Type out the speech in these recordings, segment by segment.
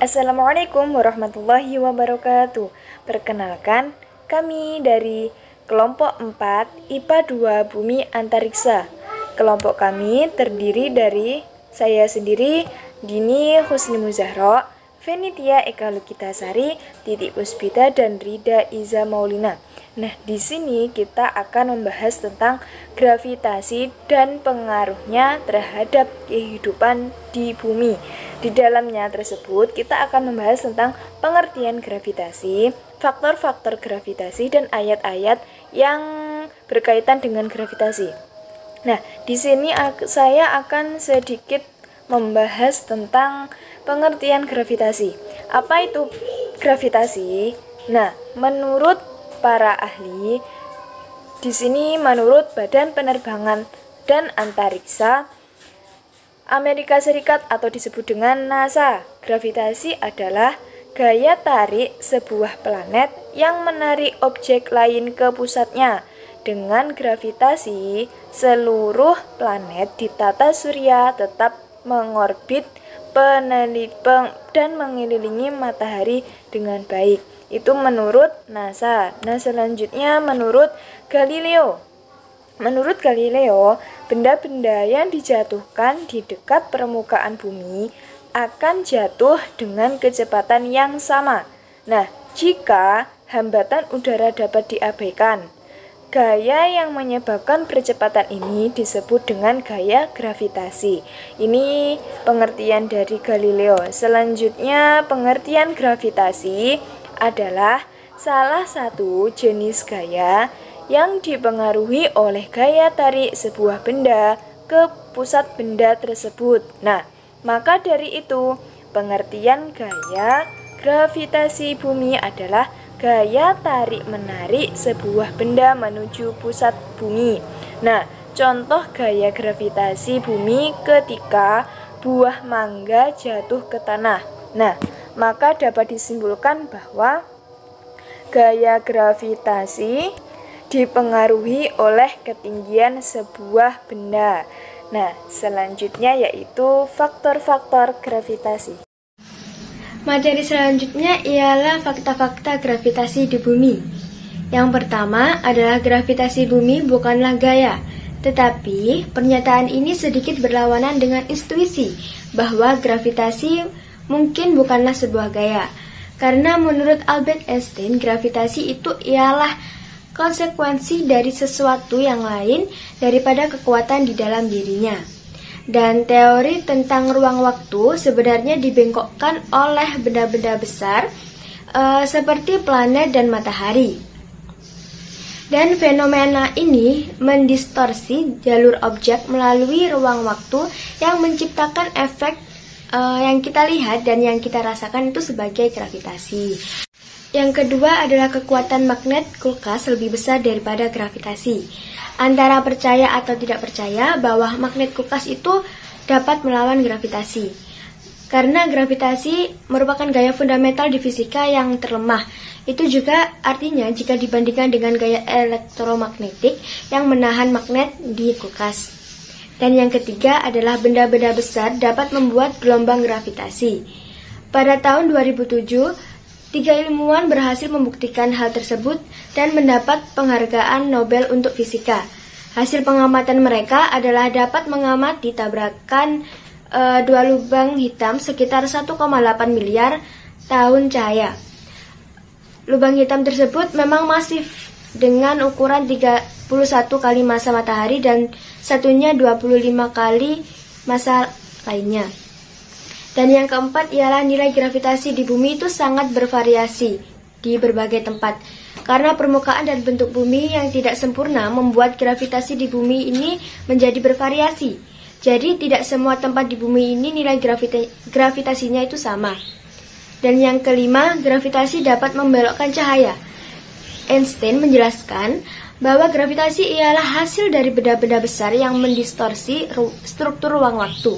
Assalamualaikum warahmatullahi wabarakatuh. Perkenalkan, kami dari kelompok 4 IPA 2 Bumi Antariksa. Kelompok kami terdiri dari saya sendiri, Dini Husni Muzahro, Venitia Eka Lukitasari, Titi Puspita, dan Rida Iza Maulina. Nah, di sini kita akan membahas tentang gravitasi dan pengaruhnya terhadap kehidupan di bumi. Di dalamnya tersebut kita akan membahas tentang pengertian gravitasi, faktor-faktor gravitasi, dan ayat-ayat yang berkaitan dengan gravitasi. Nah, di sini saya akan sedikit membahas tentang pengertian gravitasi. Apa itu gravitasi? Nah, menurut para ahli, di sini menurut Badan Penerbangan dan Antariksa Amerika Serikat atau disebut dengan NASA, gravitasi adalah gaya tarik sebuah planet yang menarik objek lain ke pusatnya. Dengan gravitasi, seluruh planet di tata surya tetap mengorbit dan mengelilingi matahari dengan baik. Itu menurut NASA. Nah, selanjutnya menurut Galileo. Menurut Galileo, benda-benda yang dijatuhkan di dekat permukaan bumi akan jatuh dengan kecepatan yang sama. Nah, jika hambatan udara dapat diabaikan, gaya yang menyebabkan percepatan ini disebut dengan gaya gravitasi. Ini pengertian dari Galileo. Selanjutnya, pengertian gravitasi adalah salah satu jenis gaya yang dipengaruhi oleh gaya tarik sebuah benda ke pusat benda tersebut. Nah, maka dari itu, pengertian gaya gravitasi bumi adalah gaya tarik-menarik sebuah benda menuju pusat bumi. Nah, contoh gaya gravitasi bumi ketika buah mangga jatuh ke tanah. Nah, maka dapat disimpulkan bahwa gaya gravitasi dipengaruhi oleh ketinggian sebuah benda. Nah, selanjutnya yaitu faktor-faktor gravitasi. Materi selanjutnya ialah fakta-fakta gravitasi di bumi. Yang pertama adalah gravitasi bumi bukanlah gaya, tetapi pernyataan ini sedikit berlawanan dengan intuisi bahwa gravitasi mungkin bukanlah sebuah gaya. Karena menurut Albert Einstein, gravitasi itu ialah konsekuensi dari sesuatu yang lain daripada kekuatan di dalam dirinya. Dan teori tentang ruang waktu sebenarnya dibengkokkan oleh benda-benda besar seperti planet dan matahari. Dan fenomena ini mendistorsi jalur objek melalui ruang waktu yang menciptakan efek yang kita lihat dan yang kita rasakan itu sebagai gravitasi. Yang kedua adalah kekuatan magnet kulkas lebih besar daripada gravitasi. Antara percaya atau tidak percaya bahwa magnet kulkas itu dapat melawan gravitasi. Karena gravitasi merupakan gaya fundamental di fisika yang terlemah. Itu juga artinya jika dibandingkan dengan gaya elektromagnetik yang menahan magnet di kulkas. Dan yang ketiga adalah benda-benda besar dapat membuat gelombang gravitasi. Pada tahun 2007, 3 ilmuwan berhasil membuktikan hal tersebut dan mendapat penghargaan Nobel untuk fisika. Hasil pengamatan mereka adalah dapat mengamati tabrakan 2 lubang hitam sekitar 1,8 miliar tahun cahaya. Lubang hitam tersebut memang masif dengan ukuran 31 kali massa matahari dan satunya 25 kali massa lainnya. Dan yang keempat ialah nilai gravitasi di bumi itu sangat bervariasi di berbagai tempat. Karena permukaan dan bentuk bumi yang tidak sempurna membuat gravitasi di bumi ini menjadi bervariasi. Jadi tidak semua tempat di bumi ini nilai gravitasinya itu sama. Dan yang kelima, gravitasi dapat membelokkan cahaya. Einstein menjelaskan bahwa gravitasi ialah hasil dari benda-benda besar yang mendistorsi struktur ruang waktu.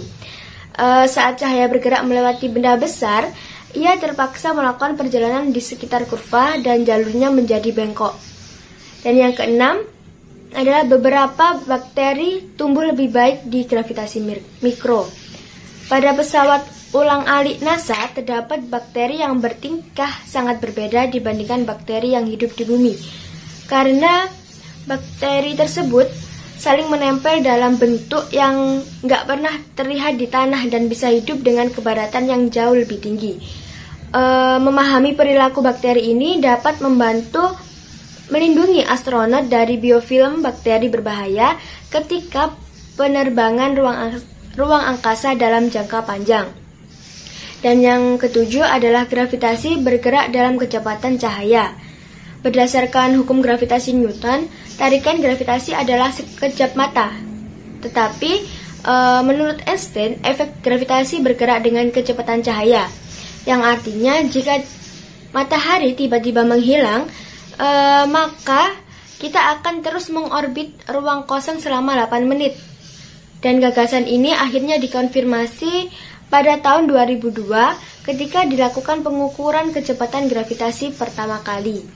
Saat cahaya bergerak melewati benda besar, ia terpaksa melakukan perjalanan di sekitar kurva dan jalurnya menjadi bengkok. Dan yang keenam adalah beberapa bakteri tumbuh lebih baik di gravitasi mikro. Pada pesawat ulang-alik NASA terdapat bakteri yang bertingkah sangat berbeda dibandingkan bakteri yang hidup di bumi. Karena bakteri tersebut saling menempel dalam bentuk yang nggak pernah terlihat di tanah dan bisa hidup dengan kepadatan yang jauh lebih tinggi. Memahami perilaku bakteri ini dapat membantu melindungi astronot dari biofilm bakteri berbahaya ketika penerbangan ruang angkasa dalam jangka panjang. Dan yang ketujuh adalah gravitasi bergerak dalam kecepatan cahaya. Berdasarkan hukum gravitasi Newton, tarikan gravitasi adalah sekejap mata. Tetapi, menurut Einstein, efek gravitasi bergerak dengan kecepatan cahaya. Yang artinya, jika matahari tiba-tiba menghilang, maka kita akan terus mengorbit ruang kosong selama 8 menit. Dan gagasan ini akhirnya dikonfirmasi pada tahun 2002 ketika dilakukan pengukuran kecepatan gravitasi pertama kali.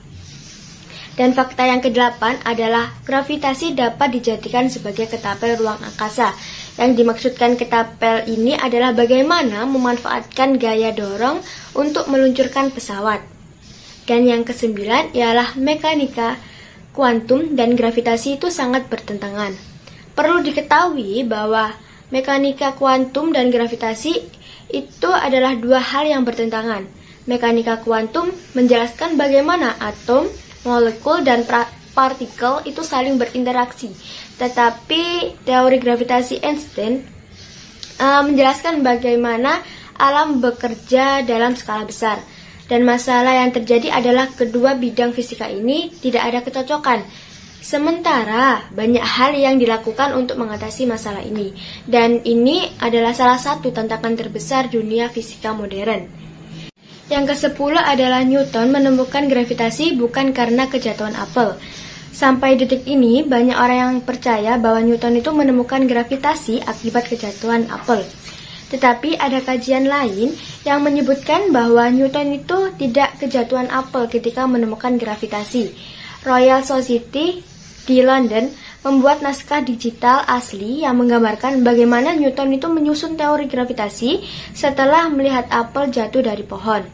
Dan fakta yang ke-8 adalah gravitasi dapat dijadikan sebagai ketapel ruang angkasa. Yang dimaksudkan ketapel ini adalah bagaimana memanfaatkan gaya dorong untuk meluncurkan pesawat. Dan yang ke-9 ialah mekanika kuantum dan gravitasi itu sangat bertentangan. Perlu diketahui bahwa mekanika kuantum dan gravitasi itu adalah dua hal yang bertentangan. Mekanika kuantum menjelaskan bagaimana atom, molekul, dan partikel itu saling berinteraksi. Tetapi teori gravitasi Einstein menjelaskan bagaimana alam bekerja dalam skala besar. Dan masalah yang terjadi adalah kedua bidang fisika ini tidak ada kecocokan. Sementara banyak hal yang dilakukan untuk mengatasi masalah ini. Dan ini adalah salah satu tantangan terbesar dunia fisika modern. Yang ke-10 adalah Newton menemukan gravitasi bukan karena kejatuhan apel. Sampai detik ini, banyak orang yang percaya bahwa Newton itu menemukan gravitasi akibat kejatuhan apel. Tetapi ada kajian lain yang menyebutkan bahwa Newton itu tidak kejatuhan apel ketika menemukan gravitasi. Royal Society di London membuat naskah digital asli yang menggambarkan bagaimana Newton itu menyusun teori gravitasi setelah melihat apel jatuh dari pohon.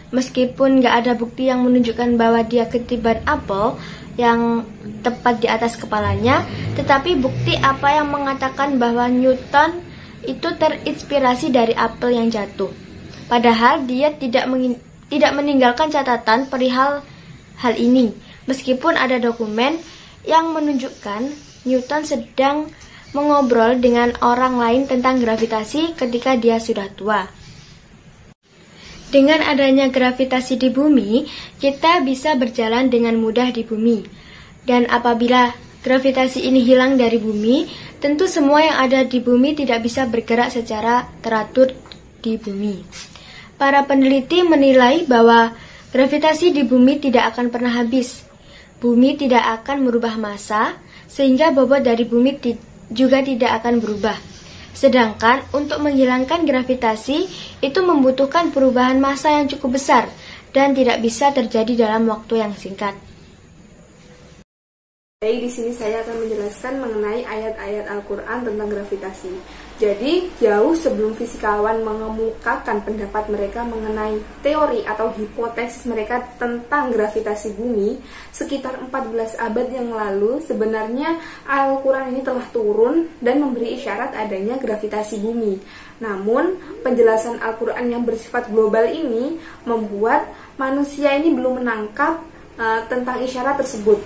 Meskipun nggak ada bukti yang menunjukkan bahwa dia ketiban apel yang tepat di atas kepalanya, tetapi bukti apa yang mengatakan bahwa Newton itu terinspirasi dari apel yang jatuh. Padahal dia tidak meninggalkan catatan perihal hal ini, meskipun ada dokumen yang menunjukkan Newton sedang mengobrol dengan orang lain tentang gravitasi ketika dia sudah tua. Dengan adanya gravitasi di bumi, kita bisa berjalan dengan mudah di bumi. Dan apabila gravitasi ini hilang dari bumi, tentu semua yang ada di bumi tidak bisa bergerak secara teratur di bumi. Para peneliti menilai bahwa gravitasi di bumi tidak akan pernah habis. Bumi tidak akan merubah massa, sehingga bobot dari bumi juga tidak akan berubah. Sedangkan untuk menghilangkan gravitasi itu membutuhkan perubahan massa yang cukup besar dan tidak bisa terjadi dalam waktu yang singkat. Baik, di sini saya akan menjelaskan mengenai ayat-ayat Al-Quran tentang gravitasi. Jadi, jauh sebelum fisikawan mengemukakan pendapat mereka mengenai teori atau hipotesis mereka tentang gravitasi bumi, sekitar 14 abad yang lalu, sebenarnya Al-Quran ini telah turun dan memberi isyarat adanya gravitasi bumi. Namun, penjelasan Al-Quran yang bersifat global ini membuat manusia ini belum menangkap tentang isyarat tersebut.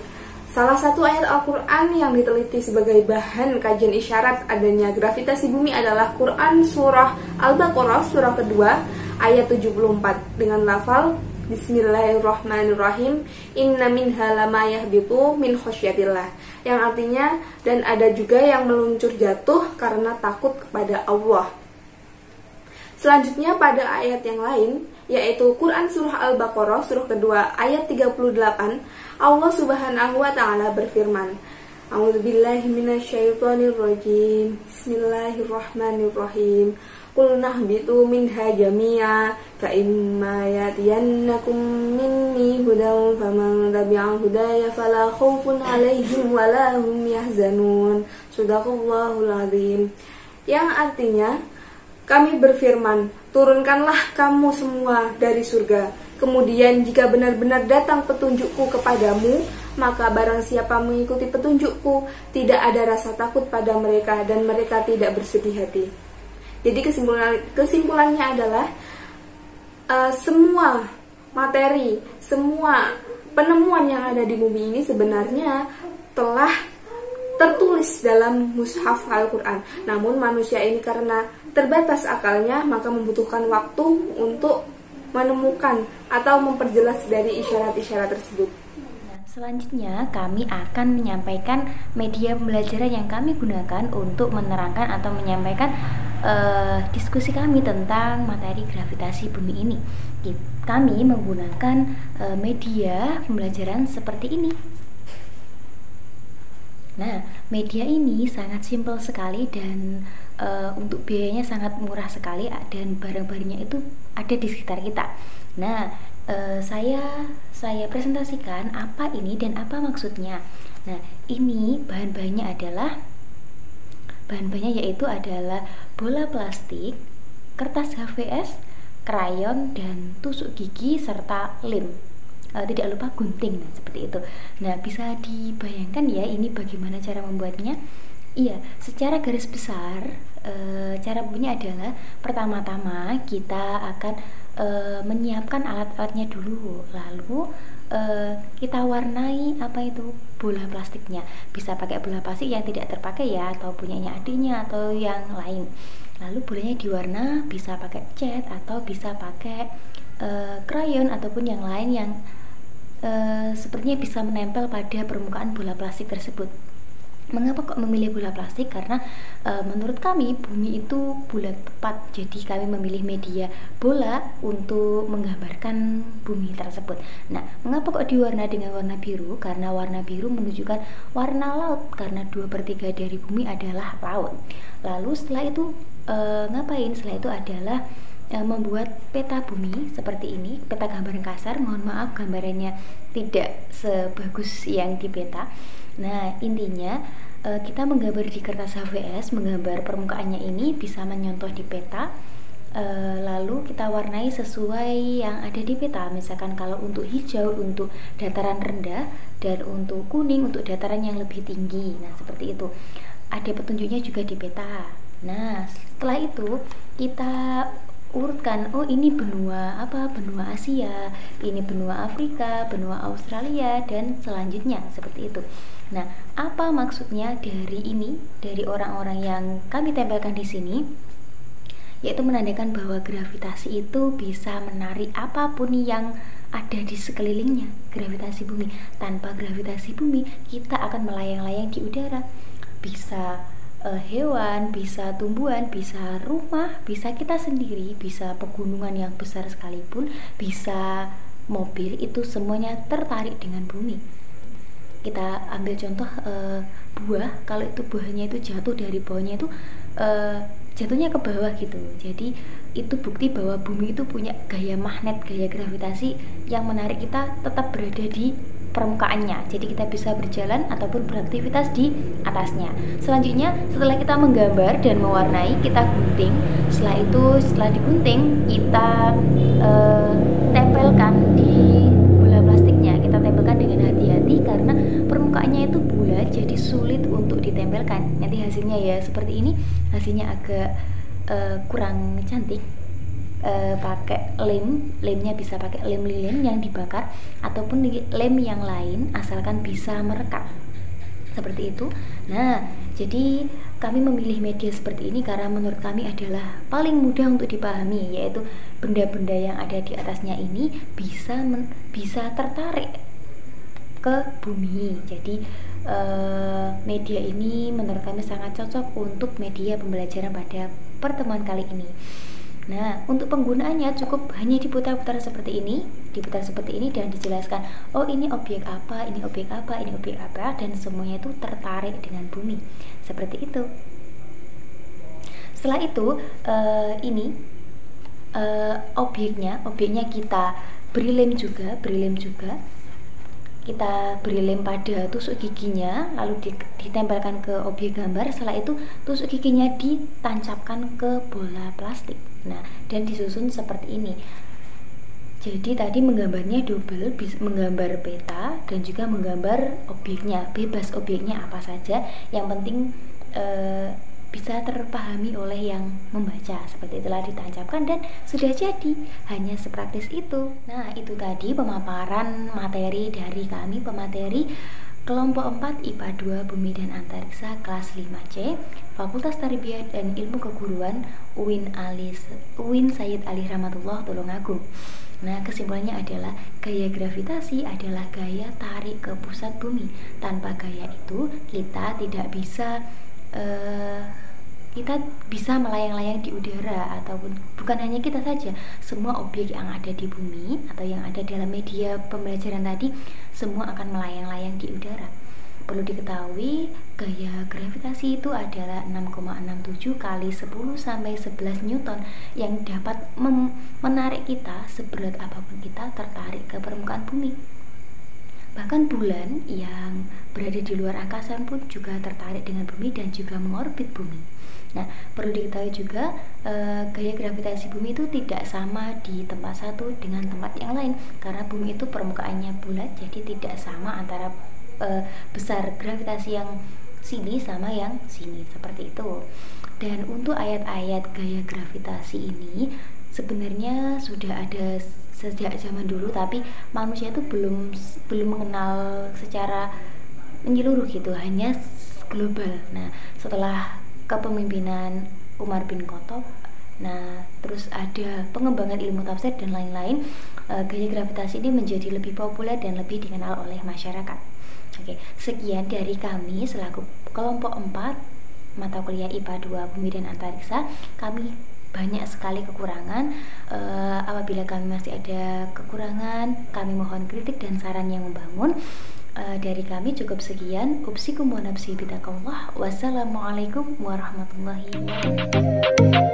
Salah satu ayat Al-Quran yang diteliti sebagai bahan kajian isyarat adanya gravitasi bumi adalah Quran Surah Al-Baqarah, surah kedua, ayat 74, dengan lafal Bismillahirrahmanirrahim, Inna minha lama yahbitu min khosyatillah, yang artinya, dan ada juga yang meluncur jatuh karena takut kepada Allah. Selanjutnya pada ayat yang lain, yaitu Quran Surah Al-Baqarah, surah kedua, ayat 38, Allah Subhanahu wa Ta'ala berfirman, A'udzubillahi minasyaitonirrajim. Bismillahirrahmanirrahim. Qul nahbitu minha jami'a fa imma yatiyannakum minni hudan faman tabi'a hudaya fala khaufun 'alaihim wala hum yahzanun. Shadaqallahul azim. Yang artinya, kami berfirman, turunkanlah kamu semua dari surga. Kemudian jika benar-benar datang petunjukku kepadamu, maka barang siapa mengikuti petunjukku, tidak ada rasa takut pada mereka dan mereka tidak bersedih hati. Jadi kesimpulannya adalah semua materi, semua penemuan yang ada di bumi ini sebenarnya telah tertulis dalam mushaf Al-Quran. Namun manusia ini karena terbatas akalnya, maka membutuhkan waktu untuk menemukan atau memperjelas dari isyarat-isyarat tersebut. Selanjutnya kami akan menyampaikan media pembelajaran yang kami gunakan untuk menerangkan atau menyampaikan diskusi kami tentang materi gravitasi bumi ini. Kami menggunakan media pembelajaran seperti ini. Nah, media ini sangat simpel sekali dan untuk biayanya sangat murah sekali dan barang-barangnya itu ada di sekitar kita. Nah, saya presentasikan apa ini dan apa maksudnya. Nah, ini bahan-bahannya yaitu adalah bola plastik, kertas HVS, krayon, dan tusuk gigi serta lem. Tidak lupa gunting, nah seperti itu. Nah, bisa dibayangkan ya ini bagaimana cara membuatnya. Iya, secara garis besar cara punya adalah pertama-tama kita akan menyiapkan alat-alatnya dulu, lalu kita warnai bola plastiknya. Bisa pakai bola plastik yang tidak terpakai ya, atau punyanya adiknya atau yang lain. Lalu bolanya diwarna, bisa pakai cat atau bisa pakai krayon ataupun yang lain yang sepertinya bisa menempel pada permukaan bola plastik tersebut. Mengapa kok memilih bola plastik? Karena menurut kami bumi itu bulat tepat, jadi kami memilih media bola untuk menggambarkan bumi tersebut. Nah, mengapa kok diwarna dengan warna biru? Karena warna biru menunjukkan warna laut, karena 2/3 dari bumi adalah laut. Lalu setelah itu ngapain? Setelah itu adalah membuat peta bumi seperti ini, peta gambaran kasar. Mohon maaf gambarannya tidak sebagus yang di peta. Nah, intinya kita menggambar di kertas HVS, menggambar permukaannya ini, bisa menyontoh di peta, lalu kita warnai sesuai yang ada di peta. Misalkan kalau untuk hijau untuk dataran rendah dan untuk kuning untuk dataran yang lebih tinggi. Nah, seperti itu. Ada petunjuknya juga di peta. Nah, setelah itu kita urutkan, oh ini benua benua Asia, ini benua Afrika, benua Australia, dan selanjutnya seperti itu. Nah, apa maksudnya dari orang-orang yang kami tempelkan di sini? Yaitu menandakan bahwa gravitasi itu bisa menarik apapun yang ada di sekelilingnya. Gravitasi bumi, tanpa gravitasi bumi kita akan melayang-layang di udara. Bisa hewan, bisa tumbuhan, bisa rumah, bisa kita sendiri, bisa pegunungan yang besar sekalipun, bisa mobil, itu semuanya tertarik dengan bumi. Kita ambil contoh buah, kalau itu buahnya itu jatuh dari bawahnya itu jatuhnya ke bawah gitu. Jadi itu bukti bahwa bumi itu punya gaya magnet, gaya gravitasi yang menarik kita tetap berada di permukaannya. Jadi kita bisa berjalan ataupun beraktivitas di atasnya. Selanjutnya, setelah kita menggambar dan mewarnai, kita gunting. Setelah digunting, kita tempelkan di bola plastiknya. Kita tempelkan dengan hati-hati karena permukaannya itu bulat, jadi sulit untuk ditempelkan. Nanti hasilnya ya seperti ini. Hasilnya agak kurang cantik. Pakai lemnya bisa pakai lem lilin yang dibakar ataupun lem yang lain, asalkan bisa merekat seperti itu. Nah, jadi kami memilih media seperti ini karena menurut kami adalah paling mudah untuk dipahami, yaitu benda-benda yang ada di atasnya ini bisa tertarik ke bumi. Jadi media ini menurut kami sangat cocok untuk media pembelajaran pada pertemuan kali ini. Nah, untuk penggunaannya cukup hanya diputar-putar seperti ini, dan dijelaskan, oh ini objek apa, ini objek apa, ini objek apa, dan semuanya itu tertarik dengan bumi. Seperti itu. Setelah itu, objeknya kita beri lem juga. Kita beri lem pada tusuk giginya, lalu ditempelkan ke objek gambar. Setelah itu tusuk giginya ditancapkan ke bola plastik. Nah, dan disusun seperti ini. Jadi tadi menggambarnya double, menggambar peta dan juga menggambar objeknya, bebas objeknya apa saja, yang penting bisa terpahami oleh yang membaca. Seperti itulah ditancapkan dan sudah jadi, hanya sepraktis itu. Nah, itu tadi pemaparan materi dari kami, pemateri kelompok 4 IPA 2 Bumi dan Antariksa kelas 5C, Fakultas Tarbiyah dan Ilmu Keguruan UIN Sayyid Ali Rahmatullah Tulungagung. Nah, kesimpulannya adalah gaya gravitasi adalah gaya tarik ke pusat bumi. Tanpa gaya itu kita tidak bisa melayang-layang di udara, ataupun bukan hanya kita saja, semua objek yang ada di bumi atau yang ada dalam media pembelajaran tadi semua akan melayang-layang di udara. Perlu diketahui, gaya gravitasi itu adalah 6,67 kali 10 sampai 11 Newton yang dapat menarik kita seberat apapun kita tertarik ke permukaan bumi. Bahkan bulan yang berada di luar angkasa pun juga tertarik dengan bumi dan juga mengorbit bumi. Nah, perlu diketahui juga gaya gravitasi bumi itu tidak sama di tempat satu dengan tempat yang lain, karena bumi itu permukaannya bulat, jadi tidak sama antara besar gravitasi yang sini sama yang sini, seperti itu. Dan untuk ayat-ayat gaya gravitasi ini sebenarnya sudah ada sejak zaman dulu, tapi manusia itu belum mengenal secara menyeluruh gitu, hanya global. Nah, setelah kepemimpinan Umar bin Khattab, nah terus ada pengembangan ilmu tafsir dan lain-lain, gaya gravitasi ini menjadi lebih populer dan lebih dikenal oleh masyarakat. Oke, sekian dari kami selaku kelompok 4 mata kuliah IPA 2 Bumi dan Antariksa. Kami banyak sekali kekurangan. Apabila kami masih ada kekurangan, kami mohon kritik dan saran yang membangun. Dari kami cukup sekian. Upsikum wa nafsi bitaqwallah. Wassalamualaikum warahmatullahi wabarakatuh.